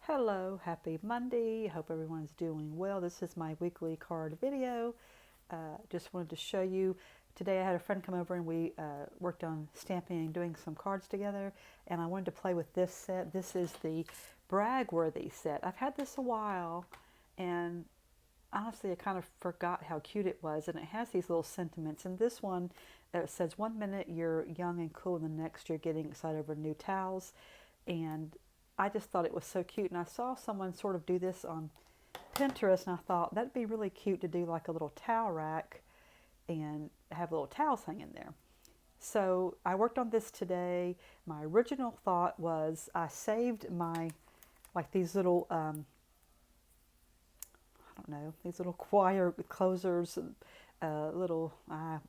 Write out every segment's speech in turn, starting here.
Hello, happy Monday. Hope everyone's doing well. This is my weekly card video. Just wanted to show you. Today I had a friend come over and we worked on stamping and doing some cards together. And I wanted to play with this set. This is the Bragworthy set. I've had this a while and honestly I kind of forgot how cute it was. And it has these little sentiments. And this one says 1 minute you're young and cool and the next you're getting excited over new towels. And I just thought it was so cute, and I saw someone sort of do this on Pinterest, and I thought that'd be really cute to do like a little towel rack and have little towels hanging there. So I worked on this today. My original thought was I saved my, like these little, I don't know, these little choir closers, little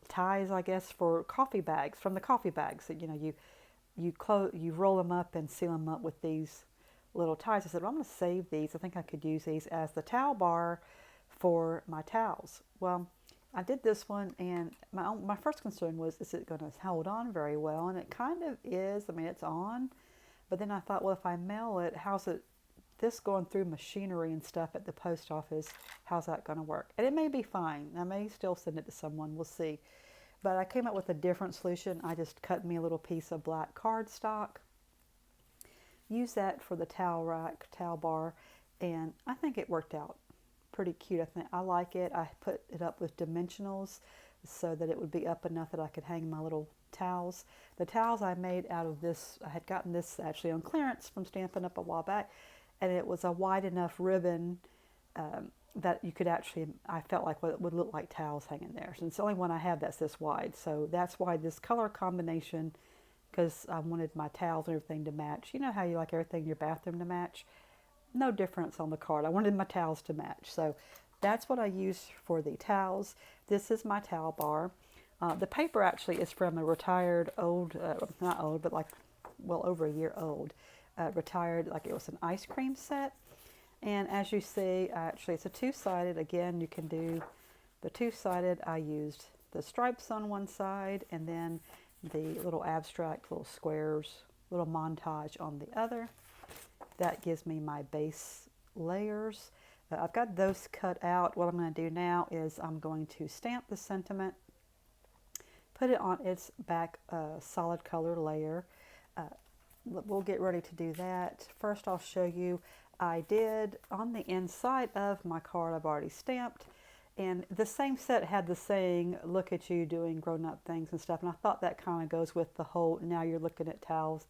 ties, I guess, for coffee bags, from the coffee bags that, you roll them up and seal them up with these little ties. I said, well, I'm going to save these. I think I could use these as the towel bar for my towels. Well, I did this one, and my first concern was, is it going to hold on very well? And it kind of is. I mean, it's on. But then I thought, well, if I mail it, how's it, this going through machinery and stuff at the post office, how's that going to work? And it may be fine. I may still send it to someone. We'll see. But I came up with a different solution. I just cut me a little piece of black cardstock, use that for the towel rack, towel bar, and I think it worked out pretty cute. I like it. I put it up with dimensionals so that it would be up enough that I could hang my little towels. The towels I made out of this, I had gotten this actually on clearance from Stampin' Up a while back, and it was a wide enough ribbon that you could actually, I felt like it would look like towels hanging there. So it's the only one I have that's this wide. So that's why this color combination, because I wanted my towels and everything to match. You know how you like everything in your bathroom to match? No difference on the card. I wanted my towels to match. So that's what I used for the towels. This is my towel bar. The paper actually is from a retired old, not old, but like, well, over a year old, retired, like it was an ice cream set. And as you see, actually it's a two-sided. Again, you can do the two-sided. I used the stripes on one side and then the little abstract little squares, little montage on the other. That gives me my base layers. I've got those cut out. What I'm going to do now is I'm going to stamp the sentiment, put it on its back solid color layer. We'll get ready to do that. First I'll show you, I did on the inside of my card, I've already stamped, and the same set had the saying, look at you doing grown-up things and stuff, and I thought that kind of goes with the whole, now you're looking at towels,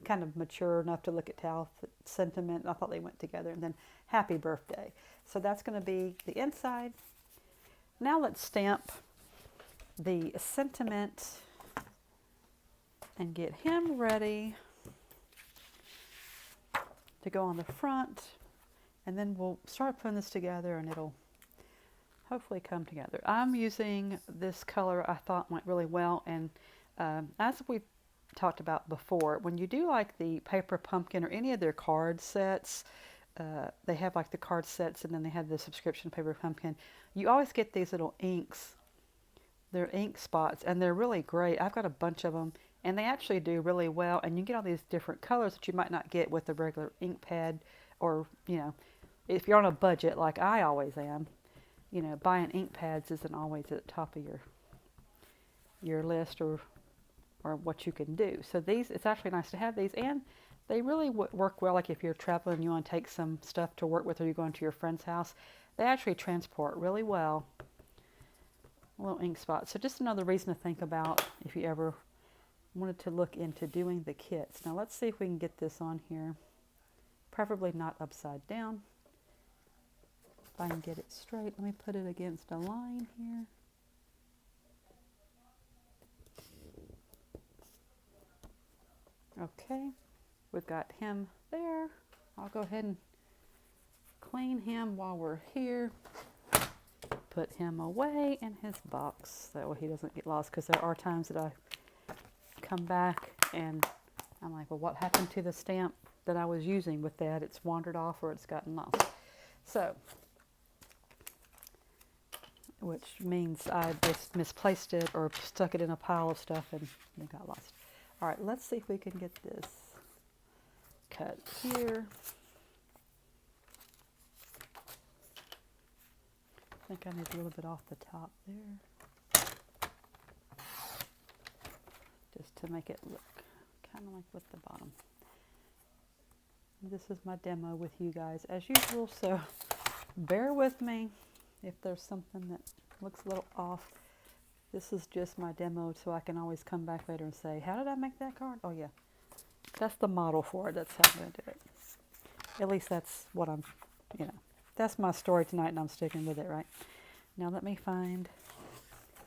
kind of mature enough to look at towel sentiment. I thought they went together. And then happy birthday. So that's going to be the inside. Now let's stamp the sentiment and get him ready to go on the front, and then we'll start putting this together and it'll hopefully come together. I'm using this color I thought went really well, and as we've talked about before, when you do like the paper pumpkin or any of their card sets, they have like the card sets and then they have the subscription paper pumpkin, you always get these little inks. They're ink spots and they're really great. I've got a bunch of them and they actually do really well, and you get all these different colors that you might not get with a regular ink pad, or if you're on a budget like I always am, buying ink pads isn't always at the top of your list or what you can do. So these, it's actually nice to have these, and they really work well. Like if you're traveling and you want to take some stuff to work with, or you're going to your friend's house, they actually transport really well. A little ink spot. So just another reason to think about if you ever wanted to look into doing the kits. Now let's see if we can get this on here. Preferably not upside down. If I can get it straight, let me put it against a line here. Okay, we've got him there. I'll go ahead and clean him while we're here. Put him away in his box. That way he doesn't get lost, because there are times that I come back and I'm like, well, what happened to the stamp that I was using with that? It's wandered off or it's gotten lost. So, which means I just misplaced it or stuck it in a pile of stuff and it got lost. All right, let's see if we can get this cut here. I think I need a little bit off the top there, just to make it look kind of like with the bottom. This is my demo with you guys as usual, so bear with me if there's something that looks a little off. This is just my demo, so I can always come back later and say, how did I make that card? Oh yeah, that's the model for it. That's how I'm going to do it. At least that's what I'm, that's my story tonight, and I'm sticking with it, right? Now let me find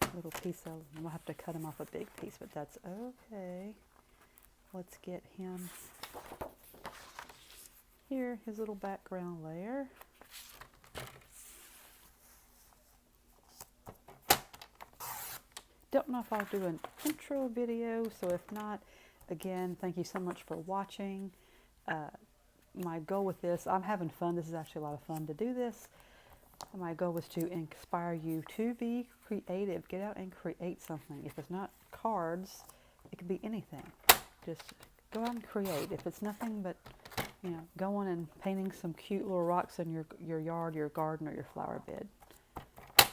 a little piece of, I'll have to cut him off a big piece, but that's okay. Let's get him here, his little background layer. Don't know if I'll do an intro video, so if not, again, thank you so much for watching. My goal with this, I'm having fun. This is actually a lot of fun to do this. My goal was to inspire you to be creative. Get out and create something. If it's not cards, it could be anything. Just go out and create. If it's nothing but, going and painting some cute little rocks in your yard, your garden, or your flower bed.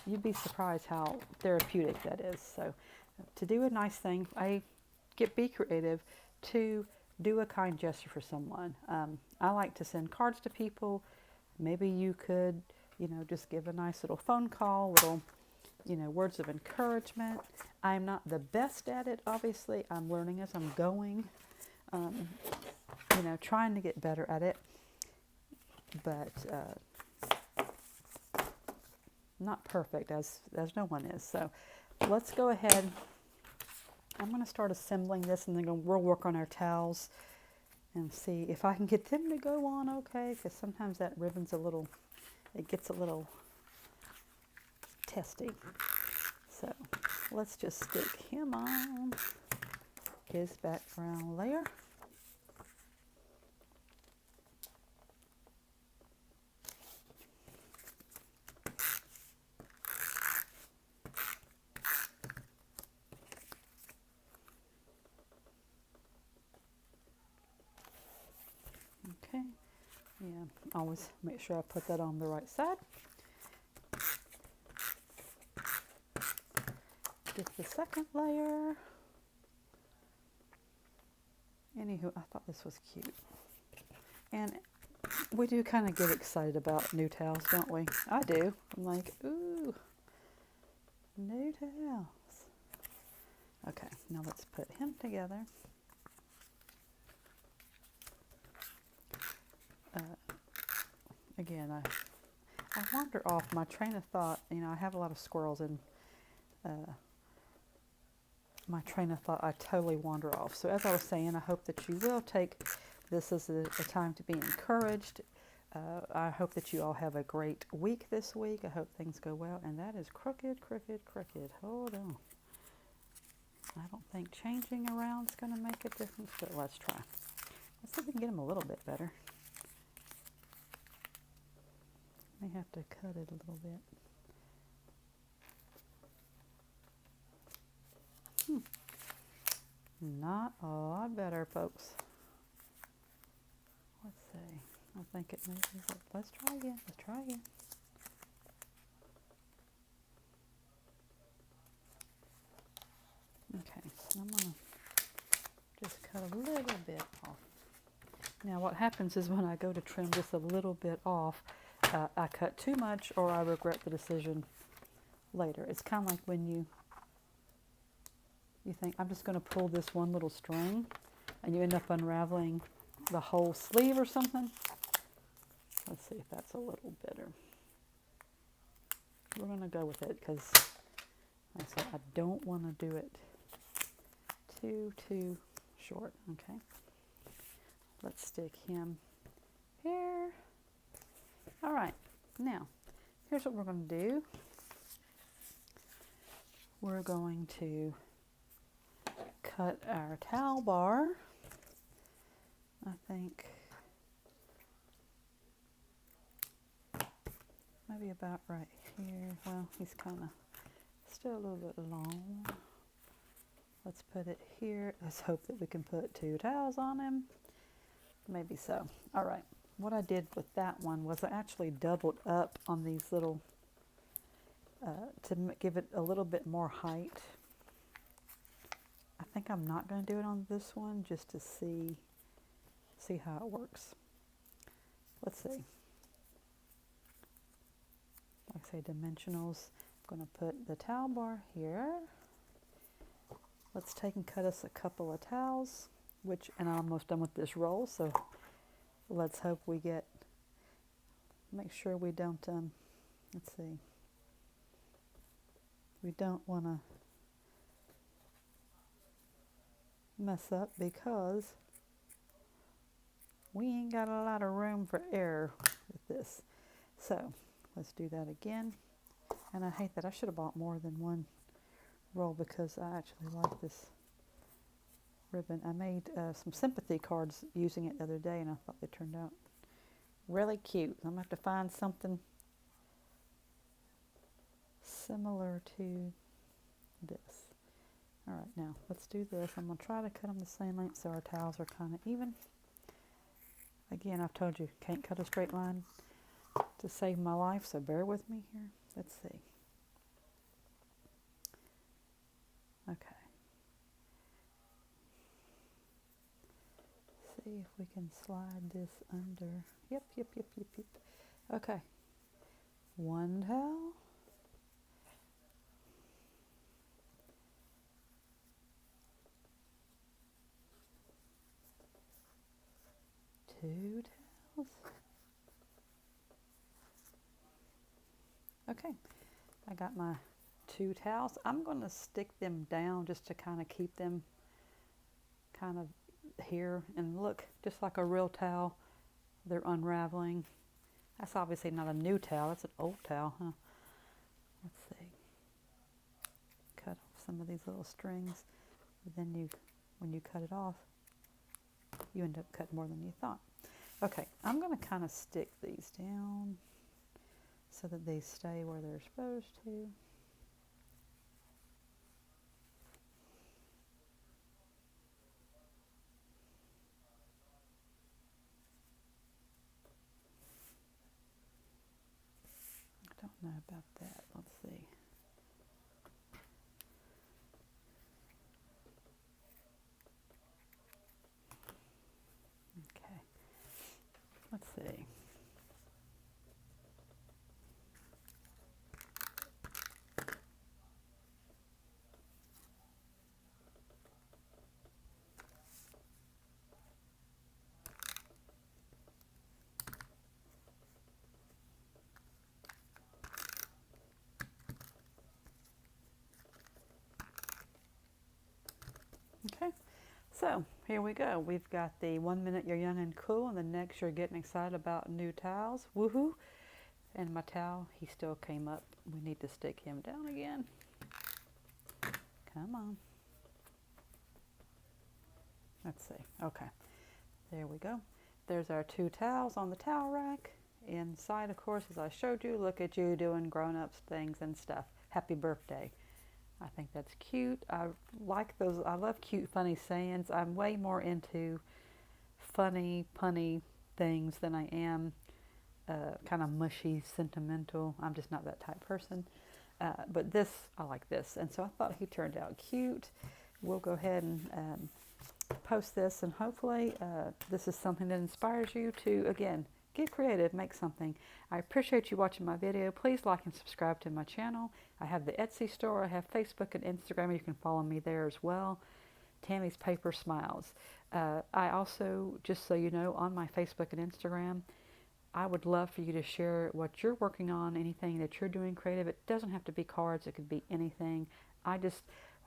You'd be surprised how therapeutic that is. So to do a nice thing, be creative. To do a kind gesture for someone. I like to send cards to people. Maybe you could, just give a nice little phone call, little, words of encouragement. I'm not the best at it, obviously. I'm learning as I'm going, trying to get better at it. But not perfect, as no one is. So let's go ahead. I'm going to start assembling this, and then we'll work on our towels and see if I can get them to go on okay, because sometimes that ribbon's it gets a little testy. So let's just stick him on his background layer. Okay, yeah, always make sure I put that on the right side. Just the second layer. Anywho, I thought this was cute. And we do kind of get excited about new towels, don't we? I do. I'm like, ooh, new towels. Okay, now let's put him together. Again, I wander off my train of thought. I have a lot of squirrels, and my train of thought, I totally wander off. So as I was saying, I hope that you will take this as a time to be encouraged. I hope that you all have a great week this week. I hope things go well. And that is crooked, crooked, crooked. Hold on. I don't think changing around is going to make a difference, but let's try. Let's see if we can get them a little bit better. May have to cut it a little bit. Not a lot better, folks. Let's see. I think it may be. Let's try again. Let's try again. Okay, I'm going to just cut a little bit off. Now what happens is when I go to trim just a little bit off, I cut too much, or I regret the decision later. It's kind of like when you think, I'm just going to pull this one little string, and you end up unraveling the whole sleeve or something. Let's see if that's a little better. We're going to go with it because, like I said, I don't want to do it too short. Okay. Let's stick him here. All right. Now, here's what we're going to do. We're going to cut our towel bar. I think maybe about right here. Well, he's kind of still a little bit long. Let's put it here. Let's hope that we can put 2 towels on him. Maybe so. All right. What I did with that one was I actually doubled up on these little to give it a little bit more height. I think I'm not going to do it on this one just to see how it works. Let's see. Like I say, dimensionals. I'm going to put the towel bar here. Let's take and cut us a couple of towels, and I'm almost done with this roll, so let's hope we make sure we don't, let's see. We don't want to mess up because we ain't got a lot of room for error with this. So let's do that again. And I hate that I should have bought more than one roll because I actually like this ribbon. I made some sympathy cards using it the other day and I thought they turned out really cute. I'm going to have to find something similar to this. All right, now let's do this. I'm going to try to cut them the same length so our towels are kind of even. Again, I've told you, can't cut a straight line to save my life, so bear with me here. Let's see. Okay. See if we can slide this under. Yep. Okay. One towel. Two towels. Okay, I got my two towels. I'm going to stick them down just to kind of keep them kind of here. And look, just like a real towel, they're unraveling. That's obviously not a new towel, that's an old towel, huh? Let's see. Cut off some of these little strings. But then when you cut it off, you end up cutting more than you thought. Okay, I'm going to kind of stick these down so that they stay where they're supposed to. I don't know about that. Let's see. Okay. Let's see. Okay, so here we go. We've got the 1 minute you're young and cool, and the next you're getting excited about new towels. Woohoo! And my towel, he still came up. We need to stick him down again. Come on. Let's see. Okay, there we go. There's our two towels on the towel rack. Inside, of course, as I showed you, look at you doing grown-ups things and stuff. Happy birthday. I think that's cute. I like those. I love cute, funny sayings. I'm way more into funny, punny things than I am kind of mushy, sentimental. I'm just not that type person. But this, I like this. And so I thought he turned out cute. We'll go ahead and post this, and hopefully this is something that inspires you to, again, get creative, make something. I appreciate you watching my video. Please like and subscribe to my channel. I have the Etsy store. I have Facebook and Instagram. You can follow me there as well. Tammy's Paper Smiles. I also, just so you know, on my Facebook and Instagram, I would love for you to share what you're working on, anything that you're doing creative. It doesn't have to be cards. It could be anything. Like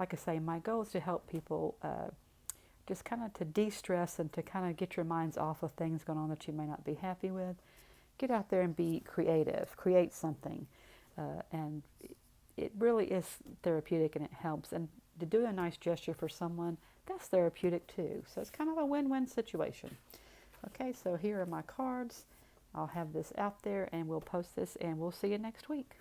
I say, my goal is to help people just kind of to de-stress and to kind of get your minds off of things going on that you may not be happy with. Get out there and be creative. Create something. And it really is therapeutic and it helps. And to do a nice gesture for someone, that's therapeutic too. So it's kind of a win-win situation. Okay, so here are my cards. I'll have this out there and we'll post this and we'll see you next week.